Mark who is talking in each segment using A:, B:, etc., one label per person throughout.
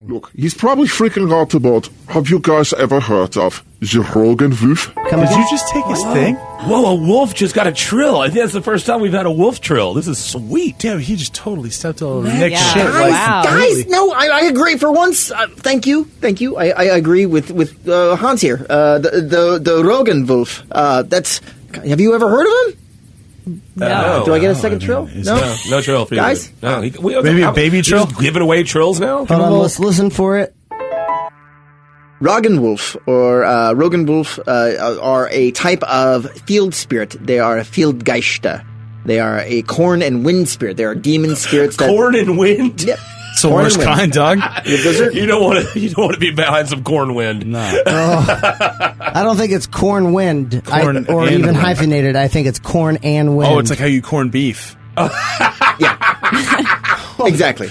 A: Look, he's probably freaking out about, have you guys ever heard of the Roggenwolf?
B: Did you just take his thing?
C: Whoa, a wolf just got a trill. I think that's the first time we've had a wolf trill. This is sweet.
B: Damn, he just totally stepped all over Nick's shit.
D: Guys, no, I agree for once. Thank you. I agree with Hans here. The Roggenwolf. Have you ever heard of him?
C: No.
D: Do I get a second trill?
C: No trill for you.
D: Guys?
C: No.
B: Maybe a baby trill?
C: Just giving away trills now?
E: Hold on, let's listen for it.
D: Roggenwolf or Roggenwolf are a type of field spirit. They are a Fieldgeister. They are a corn and wind spirit. They are demon spirits.
C: Corn and wind?
D: Yep.
B: It's the worst kind, Doug.
C: You don't want to be behind some corn wind.
B: No.
E: I don't think it's corn wind,
B: Corn
E: or
B: and
E: even
B: wind.
E: hyphenated. I think it's corn and wind.
B: Oh, it's like how you corn beef.
D: Exactly.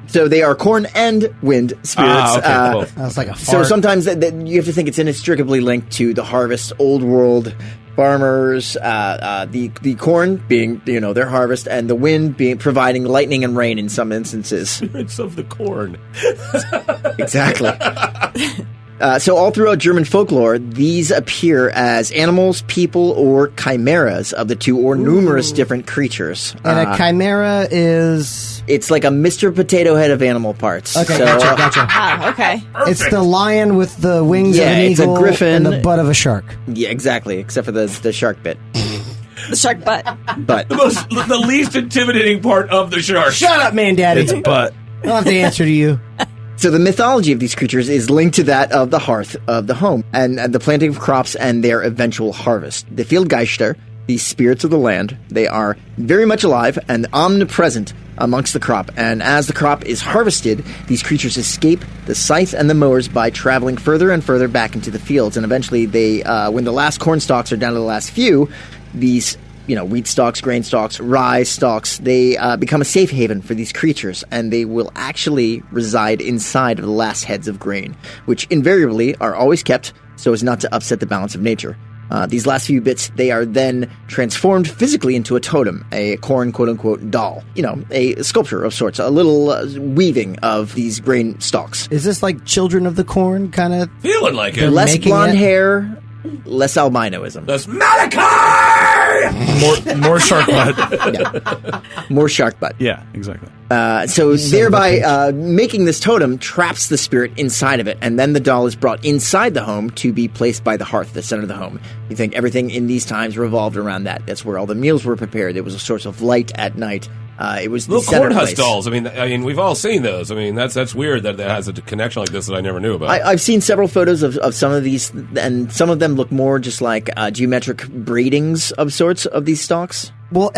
D: So they are corn and wind spirits.
C: Okay, cool.
E: That's like a
D: So
E: fart.
D: sometimes you have to think it's inextricably linked to the harvest, old world farmers, the corn being their harvest, and the wind being providing lightning and rain in some instances.
C: Spirits of the corn.
D: Exactly. So all throughout German folklore, these appear as animals, people, or chimeras of the two or numerous different creatures.
E: And a chimera is...
D: It's like a Mr. Potato Head of animal parts.
E: Okay,
D: So,
E: gotcha.
F: Okay.
E: It's the lion with the wings of
D: Yeah,
E: an
D: it's a
E: eagle
D: griffin.
E: and the butt of a shark.
D: Yeah, exactly, except for the shark bit.
F: The shark butt.
D: But
C: The least intimidating part of the shark.
E: Shut up, man, daddy.
B: It's butt.
E: I'll have to answer to you.
D: so the mythology of these creatures is linked to that of the hearth of the home and the planting of crops and their eventual harvest. The Fieldgeister, these spirits of the land, they are very much alive and omnipresent amongst the crop. And as the crop is harvested, these creatures escape the scythe and the mowers by traveling further and further back into the fields. And eventually, they, when the last corn stalks are down to the last few, these wheat stalks, grain stalks, rye stalks, they become a safe haven for these creatures, and they will actually reside inside of the last heads of grain, which invariably are always kept so as not to upset the balance of nature. These last few bits, they are then transformed physically into a totem, a corn quote-unquote doll, a sculpture of sorts, a little weaving of these grain stalks.
E: Is this like Children of the Corn kind of?
C: Feeling like it.
D: Less
E: making
D: blonde
E: it?
D: hair, less albinoism.
C: That's Malachi!
B: More shark butt.
D: More shark butt.
B: Yeah, exactly.
D: So thereby making this totem traps the spirit inside of it, and then the doll is brought inside the home to be placed by the hearth, the center of the home. You think everything in these times revolved around that. That's where all the meals were prepared. It was a source of light at night. It was the
C: Little
D: center
C: corn husk
D: place.
C: dolls. I mean, we've all seen those. I mean, that's weird that it has a connection like this that I never knew about.
D: I've seen several photos of some of these, and some of them look more just like geometric braidings of sorts of these stalks.
E: Well,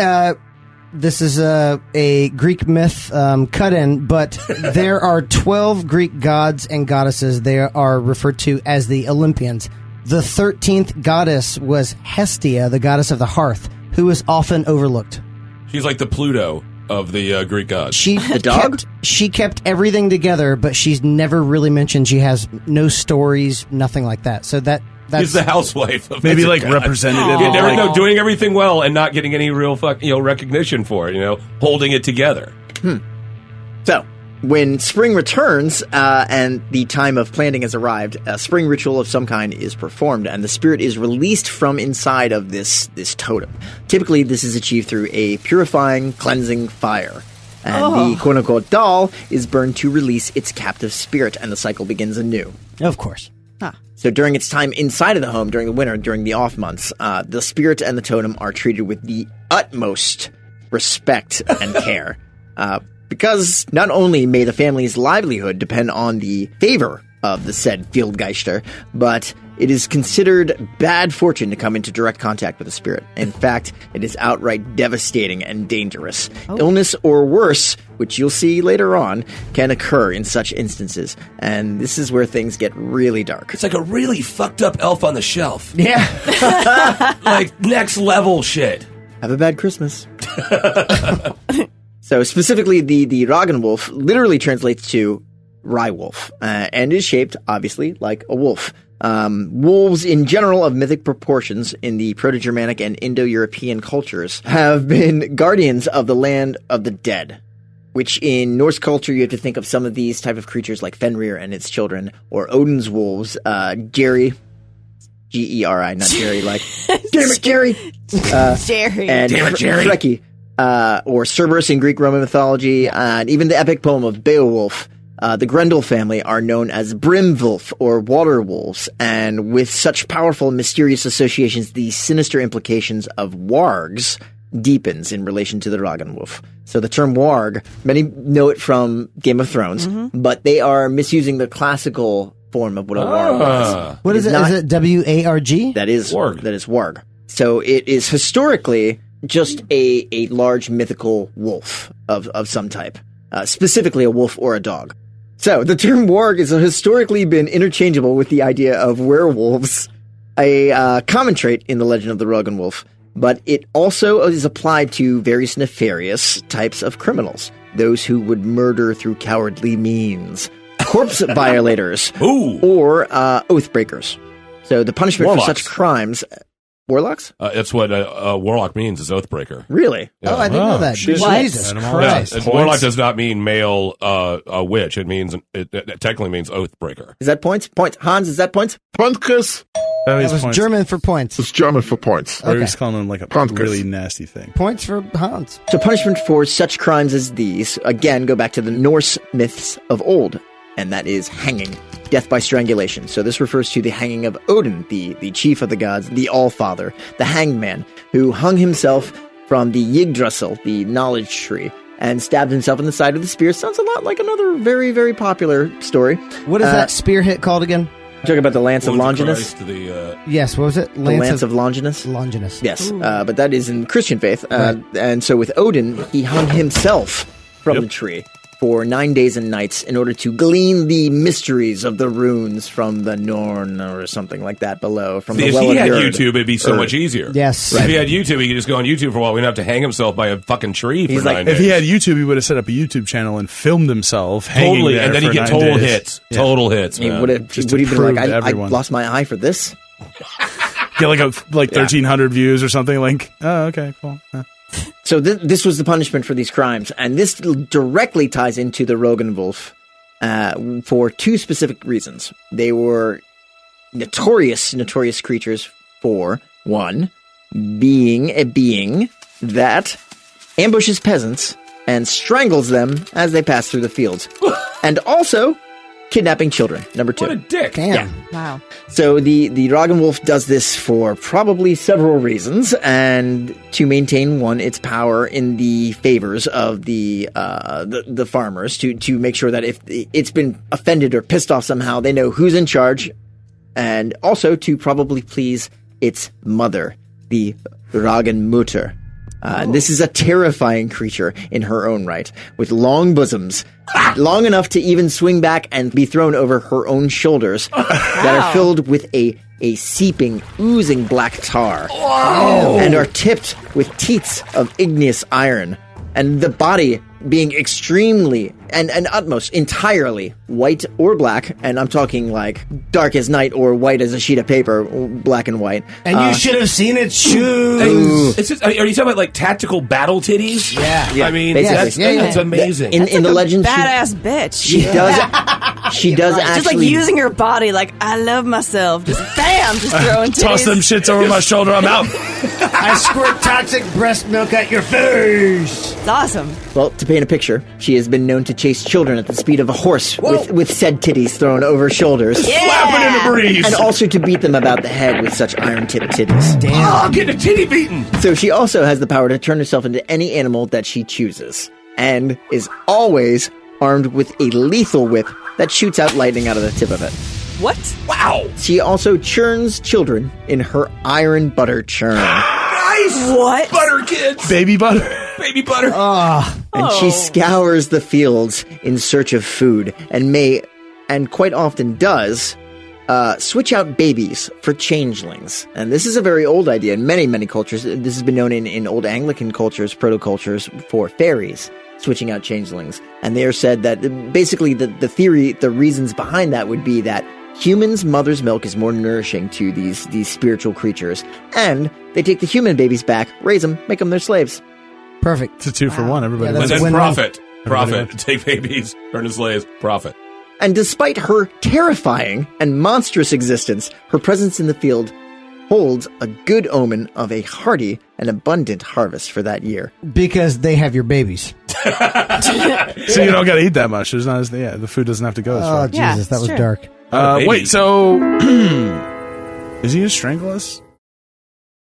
E: this is a Greek myth cut in, but there are 12 Greek gods and goddesses. They are referred to as the Olympians. The 13th goddess was Hestia, the goddess of the hearth, who is often overlooked.
C: She's like the Pluto of the Greek gods.
D: The dog?
E: She kept everything together, but she's never really mentioned. She has no stories, nothing like that. So that's
C: She's the housewife. Of
B: Maybe
C: this
B: like
C: god.
B: representative.
C: Yeah,
B: of,
C: doing everything well and not getting any real recognition for it. Holding it together.
D: So, when spring returns and the time of planting has arrived, a spring ritual of some kind is performed, and the spirit is released from inside of this totem. Typically, this is achieved through a purifying, cleansing fire. And the quote-unquote doll is burned to release its captive spirit, and the cycle begins anew.
E: Of course.
D: So during its time inside of the home, during the winter, during the off months, the spirit and the totem are treated with the utmost respect and care. Because not only may the family's livelihood depend on the favor of the said Fieldgeister, but it is considered bad fortune to come into direct contact with a spirit. In fact, it is outright devastating and dangerous. Illness or worse, which you'll see later on, can occur in such instances. And this is where things get really dark.
C: It's like a really fucked up Elf on the Shelf.
D: Yeah.
C: Like next level shit.
D: Have a bad Christmas. So specifically, the Roggenwolf literally translates to rye wolf, and is shaped, obviously, like a wolf. Wolves in general of mythic proportions in the Proto-Germanic and Indo-European cultures have been guardians of the land of the dead. which in Norse culture you have to think of some of these type of creatures like Fenrir and its children, or Odin's wolves, Geri, Geri, not Jerry, like, damn it, Jerry!
F: Jerry.
D: And Freki, or Cerberus in Greek Roman mythology, and even the epic poem of Beowulf. The Grendel family are known as Brimwulf or water wolves, and with such powerful mysterious associations, the sinister implications of wargs deepens in relation to the Roggenwolf. So the term warg, many know it from Game of Thrones, but they are misusing the classical form of what a warg was.
E: What is it? Is it WARG?
D: That is
C: warg.
D: That is warg. So it is historically just a large mythical wolf of some type, specifically a wolf or a dog. So the term warg has historically been interchangeable with the idea of werewolves, a common trait in the legend of the Roggenwolf, but it also is applied to various nefarious types of criminals, those who would murder through cowardly means, corpse violators, or oath breakers. So the punishment
C: Warlocks.
D: for such crimes... Warlocks?
C: That's what a warlock means, is oathbreaker.
D: Really?
E: Oh, I didn't know that.
B: shit.
E: Jesus
B: What?
E: Christ.
C: Yeah, warlock does not mean male witch. It means it technically means oathbreaker.
D: Is that points? Points. Hans, is that points?
A: Punkes
E: That was German for points.
A: is German for points.
B: Or he's calling him like a
A: Punkes.
B: really nasty thing.
E: Points for Hans.
D: So punishment for such crimes as these, again, go back to the Norse myths of old, and that is hanging. Death by strangulation. So this refers to the hanging of Odin, the chief of the gods, the All-Father, the hanged man, who hung himself from the Yggdrasil, the knowledge tree, and stabbed himself in the side with a spear. Sounds a lot like another very, very popular story.
E: What is that spear hit called again?
D: Talking about the Lance of
C: Wounds
D: Longinus?
C: Christ, the,
E: Yes, what was it?
D: The Lance of Longinus?
E: Longinus.
D: Yes, but that is in Christian faith.
E: Right.
D: And so with Odin, he hung himself from the tree for 9 days and nights in order to glean the mysteries of the runes from the Norn or something like that below. From the
C: if
D: well
C: he
D: of
C: had
D: Jord.
C: YouTube, it'd be so much easier.
E: Yes.
C: If he had YouTube, he could just go on YouTube for a while. We didn't have to hang himself by a fucking tree for
D: He's like-
C: 9
B: If
C: days.
B: he had YouTube, he would have set up a YouTube channel and filmed himself hanging
C: Totally,
B: there
C: and then
B: for
C: he'd get
B: 9
C: total
B: days.
C: hits.
B: Yeah.
C: Total hits,
D: He
C: man.
D: would have
B: Just to
D: been
B: prove
D: like,
B: to
D: I
B: everyone.
D: lost my eye for this.
B: Get like 1,300 views or something. Like, oh, okay, cool. Yeah.
D: So this was the punishment for these crimes, and this directly ties into the Roggenwolf for two specific reasons. They were notorious creatures for, one, being a being that ambushes peasants and strangles them as they pass through the fields, and also kidnapping children, number two.
C: What a dick.
E: Damn.
F: Wow.
D: So the Roggenwolf does this for probably several reasons, and to maintain, one, its power in the favors of the farmers, to make sure that if it's been offended or pissed off somehow, they know who's in charge, and also to probably please its mother, the Roggenmutter. This is a terrifying creature in her own right, with long bosoms, long enough to even swing back and be thrown over her own shoulders, that are filled with a seeping, oozing black tar, and are tipped with teats of igneous iron, and the body being extremely and utmost entirely white or black, and I'm talking like dark as night or white as a sheet of paper, black and white.
E: And you should have seen its shoes.
C: It's just, are you talking about like tactical battle titties?
E: Yeah.
C: I mean,
D: Basically.
C: that's amazing.
D: In the legend,
F: Badass bitch.
D: she does. She does
F: Just like
D: actually
F: using her body like, I love myself. Just bam, just throwing titties.
B: Toss them shits over my shoulder. I'm out.
E: I squirt toxic breast milk at your face.
F: It's awesome.
D: Well, to paint a picture, she has been known to chase children at the speed of a horse with said titties thrown over her shoulders.
C: Flapping in the breeze.
D: And also to beat them about the head with such iron-tipped titties.
C: Oh, getting a titty beaten.
D: So she also has the power to turn herself into any animal that she chooses, and is always armed with a lethal whip that shoots out lightning out of the tip of it.
F: What?
C: Wow.
D: She also churns children in her iron butter churn.
C: Nice.
F: What?
C: Butter kids.
B: Baby butter.
C: Baby butter.
D: And she scours the fields in search of food, and quite often does, switch out babies for changelings. And this is a very old idea in many, many cultures. This has been known in old Anglican cultures, proto-cultures, for fairies switching out changelings. And they are said that basically the theory, the reasons behind that would be that humans' mother's milk is more nourishing to these spiritual creatures. And they take the human babies back, raise them, make them their slaves.
E: Perfect.
B: It's a 2 for 1. Everybody
E: Yeah,
B: wins.
E: that's
C: And then
E: win-win.
C: profit. Profit. Take babies, turn to slaves, profit.
D: And despite her terrifying and monstrous existence, her presence in the field holds a good omen of a hearty and abundant harvest for that year.
E: Because they have your babies.
B: So you don't got to eat that much. There's not as the food doesn't have to go as
E: Oh,
B: far.
E: Jesus,
F: Yeah,
E: that was
F: sure.
E: dark.
B: Wait, so is he gonna strangle us?